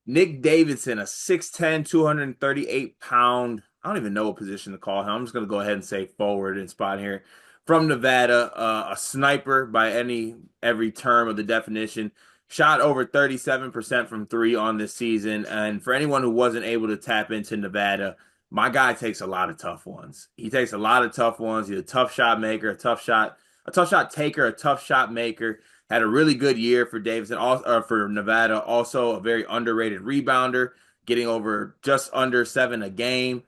Nick Davidson, a 6'10", 238 pound. I don't even know what position to call him. I'm just going to go ahead and say forward and spot here. From Nevada, a sniper by every term of the definition. Shot over 37% from three on this season. And for anyone who wasn't able to tap into Nevada, my guy takes a lot of tough ones. He takes a lot of tough ones. He's a tough shot maker, a tough shot taker, a tough shot maker. Had a really good year for Davidson, for Nevada. Also, a very underrated rebounder, getting over just under 7 a game.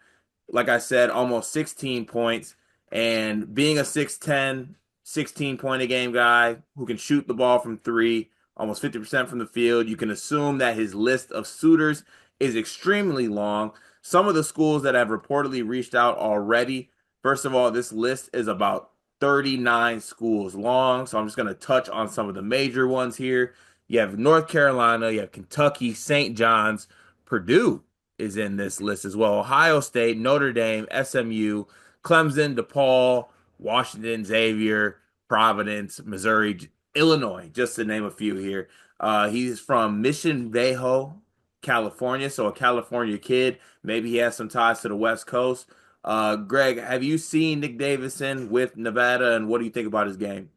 Like I said, almost 16 points. And being a 6'10", 16-point a game guy who can shoot the ball from three, almost 50% from the field, you can assume that his list of suitors is extremely long. Some of the schools that have reportedly reached out already, first of all, this list is about 39 schools long. So I'm just going to touch on some of the major ones here. You have North Carolina, you have Kentucky, St. John's, Purdue is in this list as well. Ohio State, Notre Dame, SMU, Clemson, DePaul, Washington, Xavier, Providence, Missouri, Illinois, just to name a few here. He's from Mission Viejo, California, so a California kid. Maybe he has some ties to the West Coast. Greg, have you seen Nick Davidson with Nevada, and what do you think about his game?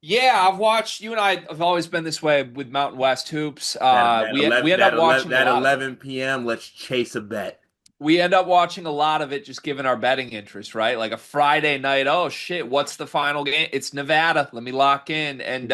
Yeah, I've watched. You and I have always been this way with Mountain West hoops. That that We 11 end up that 11 watching a that lot of it. 11 p.m. Let's chase a bet. We end up watching a lot of it just given our betting interest, right? Like a Friday night, oh shit, what's the final game? It's Nevada. Let me lock in. And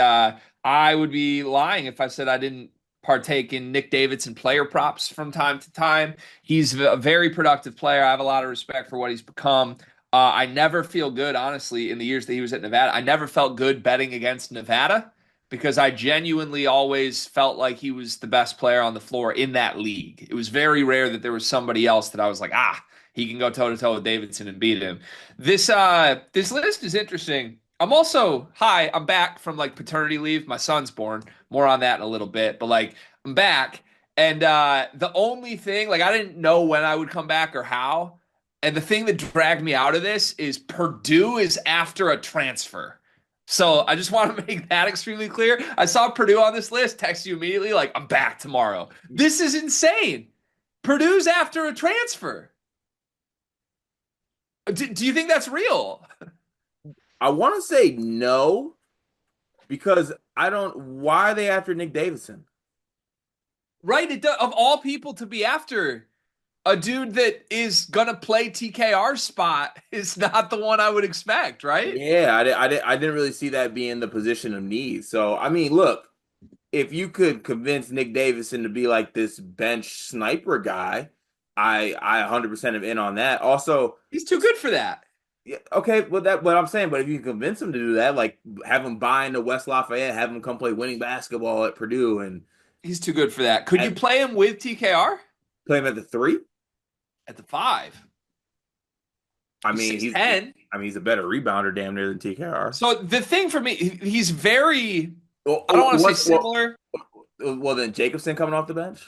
I would be lying if I said I didn't partake in Nick Davidson player props from time to time. He's a very productive player. I have a lot of respect for what he's become. I never feel good, honestly, in the years that he was at Nevada. I never felt good betting against Nevada because I genuinely always felt like he was the best player on the floor in that league. It was very rare that there was somebody else that I was like, he can go toe to toe with Davidson and beat him. This list is interesting. I'm back from like paternity leave. My son's born. More on that in a little bit, but like I'm back. And the only thing, like I didn't know when I would come back or how. And the thing that dragged me out of this is Purdue is after a transfer. So I just want to make that extremely clear. I saw Purdue on this list, text you immediately, like, I'm back tomorrow. This is insane. Purdue's after a transfer. Do you think that's real? I want to say no because I don't. Why are they after Nick Davidson? Right? Of all people to be after a dude that is going to play TKR's spot is not the one I would expect, right? Yeah, I didn't really see that being the position of need. So I mean, look, if you could convince Nick Davidson to be like this bench sniper guy, I 100% am in on that. Also, He's too good for that. yeah, okay, well that what I'm saying, but if you can convince him to do that, like have him buy into West Lafayette, have him come play winning basketball at Purdue, and He's too good for that. Could you at, play him with TKR play him at the three. at the five? I He's mean, 6'10. he's a better rebounder damn near than TKR. So the thing for me, he's very, Well, I don't want to say what similar. well then Jacobson coming off the bench.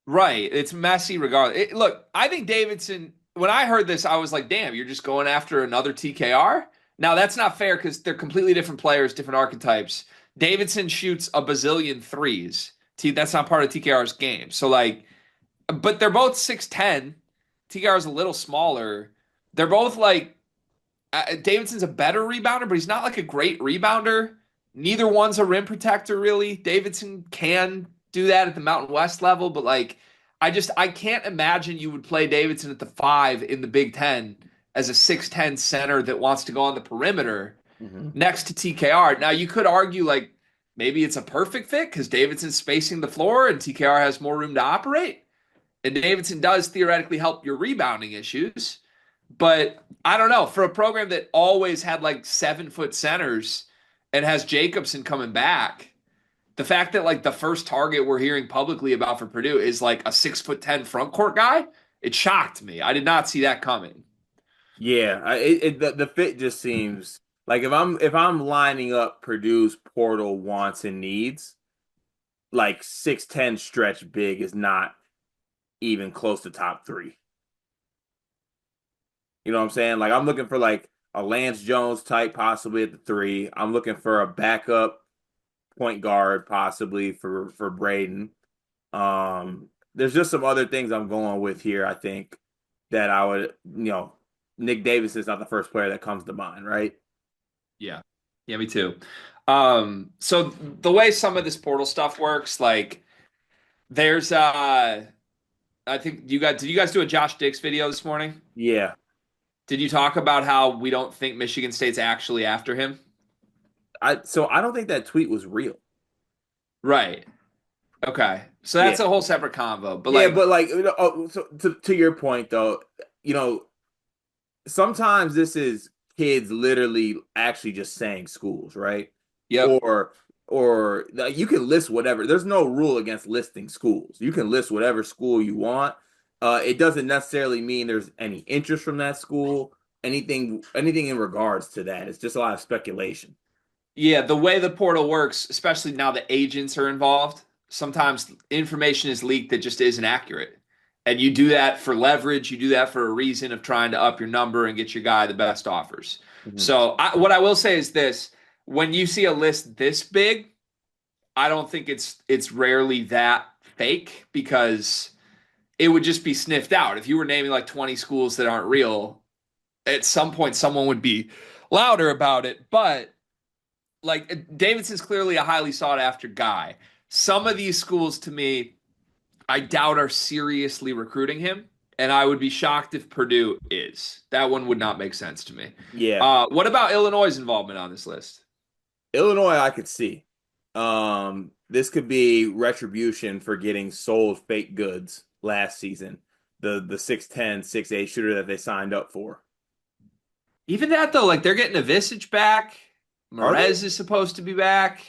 Right. It's messy regardless. Look, I think Davidson, when I heard this, I was like, damn, you're just going after another TKR? Now, that's not fair because they're completely different players, different archetypes. Davidson shoots a bazillion threes. That's not part of TKR's game. So, like, but they're both 6'10. TKR is a little smaller. They're both like, Davidson's a better rebounder, but he's not like a great rebounder. Neither one's a rim protector, really. Davidson can do that at the Mountain West level, but like, I can't imagine you would play Davidson at the five in the Big Ten as a 6'10 center that wants to go on the perimeter Hmm. next to TKR. Now, you could argue like maybe it's a perfect fit because Davidson's spacing the floor and TKR has more room to operate. And Davidson does theoretically help your rebounding issues. But I don't know. For a program that always had like 7 foot centers and has Jacobson coming back, the fact that like the first target we're hearing publicly about for Purdue is like a 6'10" front court guy, it shocked me. I did not see that coming. Yeah, the fit just seems like if I'm lining up Purdue's portal wants and needs, like 6'10" stretch big is not even close to top three. You know what I'm saying? Like I'm looking for like a Lance Jones type possibly at the three. I'm looking for a backup point guard possibly for Braden. there's just some other things I'm going with here. I think that I would, Nick Davis is not the first player that comes to mind, right? Yeah. Yeah, me too. So the way some of this portal stuff works, like there's I think you guys did you guys do a Josh Dix video this morning? Yeah. Did you talk about how we don't think Michigan State's actually after him? So I don't think that tweet was real. Right. Okay. So Yeah. that's a whole separate convo. But Yeah, like, but like, so to your point though, you know, sometimes this is kids literally actually just saying schools, right? yep. Or like, you can list whatever. There's no rule against listing schools. You can list whatever school you want. It doesn't necessarily mean there's any interest from that school. Anything in regards to that. It's just a lot of speculation. Yeah, the way the portal works, especially now that agents are involved, sometimes information is leaked that just isn't accurate. And you do that for leverage, you do that for a reason of trying to up your number and get your guy the best offers. Mhm. So, what I will say is this, when you see a list this big, I don't think it's rarely that fake because it would just be sniffed out. If you were naming like 20 schools that aren't real, at some point someone would be louder about it, but like Davidson's clearly a highly sought after guy. Some of these schools to me, I doubt are seriously recruiting him, and I would be shocked if Purdue is. That one would not make sense to me. Yeah. What about Illinois' involvement on this list? Illinois, I could see. This could be retribution for getting sold fake goods last season. The 6'10", 6'8" shooter that they signed up for. Even that though, like they're getting a Visage back. Are they? Merez is supposed to be back.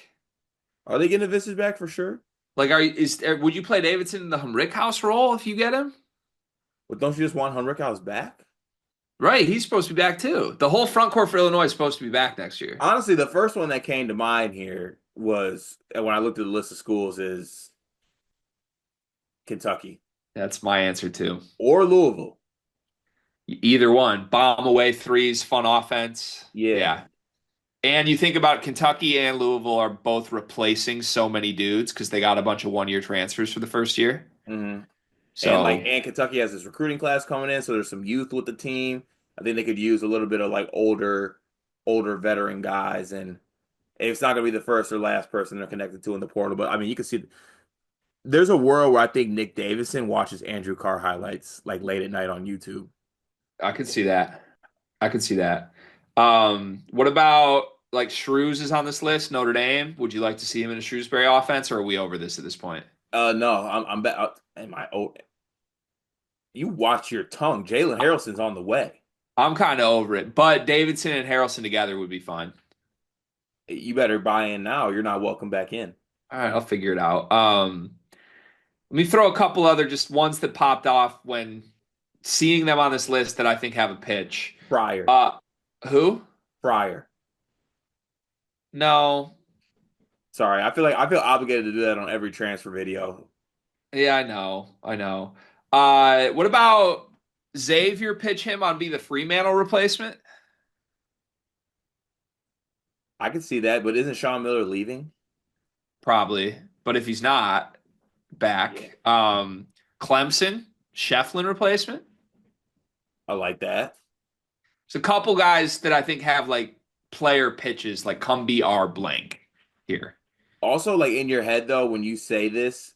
Are they getting a Visage back for sure? Like, would you play Davidson in the Humrick House role if you get him? But don't you just want Henrikhouse back? Right, he's supposed to be back too. The whole front court for Illinois is supposed to be back next year. Honestly, the first one that came to mind here was, and when I looked at the list of schools, is Kentucky That's my answer too. or Louisville. Either one. Bomb away threes, fun offense. Yeah. Yeah. And you think about Kentucky and Louisville are both replacing so many dudes because they got a bunch of 1 year transfers for the first year. hmm And like, So, and Kentucky has this recruiting class coming in, so there's some youth with the team. I think they could use a little bit of like older veteran guys, and it's not going to be the first or last person they're connected to in the portal. But I mean, you can see there's a world where I think Nick Davidson watches Andrew Carr highlights like late at night on YouTube. I could see that. I could see that. What about like Shrews is on this list, Notre Dame? Would you like to see him in a Shrewsbury offense, or are we over this at this point? No, I'm back. Am I? Oh, you watch your tongue. Jalen Harrelson's on the way. I'm kind of over it, but Davidson and Harrelson together would be fun. You better buy in now. You're not welcome back in. All right, I'll figure it out. Let me throw a couple other just ones that popped off when seeing them on this list that I think have a pitch. Fryer, Uh, who? Fryer. No. Sorry, I feel obligated to do that on every transfer video. Yeah, I know. I know. What about Xavier pitch him on be the Fremantle replacement? I could see that, but isn't Sean Miller leaving? Probably. But if he's not Yeah, back, Clemson, Shefflin replacement. I like that. There's a couple guys that I think have like player pitches, like come be our blank here. Also, like in your head though, when you say this,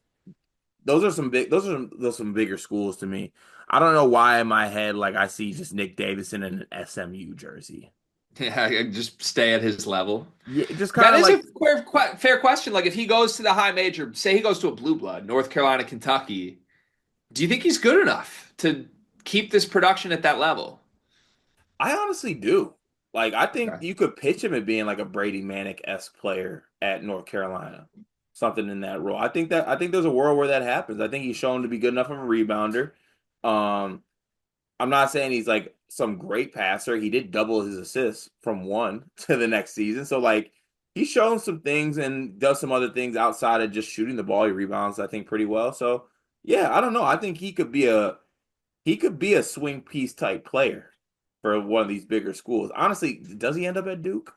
those are some bigger schools to me. I don't know why in my head like I see just Nick Davidson in an SMU jersey. Yeah, just stay at his level. Yeah, just kind That of is like a fair question. Like, if he goes to the high major, say he goes to a blue blood, North Carolina, Kentucky, do you think he's good enough to keep this production at that level? I honestly do. Like I think Okay. you could pitch him at being like a Brady Manic-esque player at North Carolina. Something in that role. I think there's a world where that happens. I think he's shown to be good enough of a rebounder. Um, I'm not saying he's like some great passer. He did double his assists from one to the next season. So like he's shown some things and does some other things outside of just shooting the ball. He rebounds, I think, pretty well. So yeah, I don't know. I think he could be a swing piece type player for one of these bigger schools. Honestly, does he end up at Duke?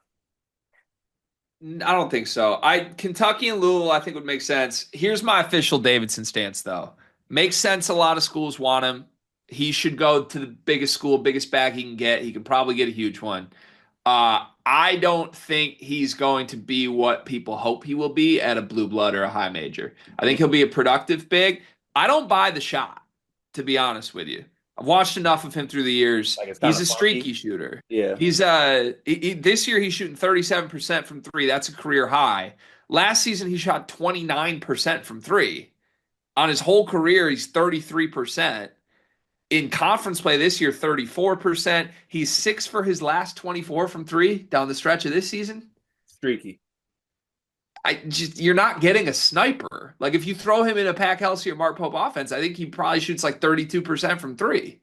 I don't think so. I Kentucky and Louisville, I think would make sense. Here's my official Davidson stance, though. Makes sense. A lot of schools want him. He should go to the biggest school, biggest bag he can get. He can probably get a huge one. I don't think he's going to be what people hope he will be at a blue blood or a high major. I think he'll be a productive big. I don't buy the shot, to be honest with you. I've watched enough of him through the years. Like it's kind He's of a funky. streaky shooter. Yeah, This year he's shooting 37% from three. That's a career high. Last season he shot 29% from three. On his whole career, he's 33%. In conference play this year, 34%. He's six for his last 24 from three down the stretch of this season. streaky. You're not getting a sniper. Like if you throw him in a Pac Kelsey or Mark Pope offense, I think he probably shoots like 32% from three.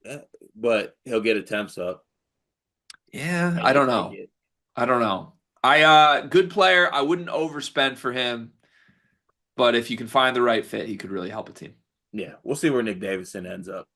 Yeah, but he'll get attempts up, Yeah, and I you don't take know. it. I don't know. Good player. I wouldn't overspend for him, but if you can find the right fit, he could really help a team. Yeah, we'll see where Nick Davidson ends up.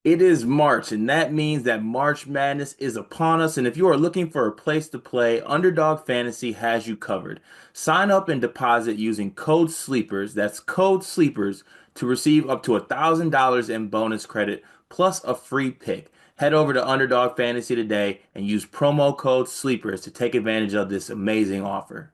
It is March, and that means that March Madness is upon us. And if you are looking for a place to play, Underdog Fantasy has you covered. Sign up and deposit using code SLEEPERS, that's code SLEEPERS, to receive up to $1,000 in bonus credit plus a free pick. Head over to Underdog Fantasy today and use promo code SLEEPERS to take advantage of this amazing offer.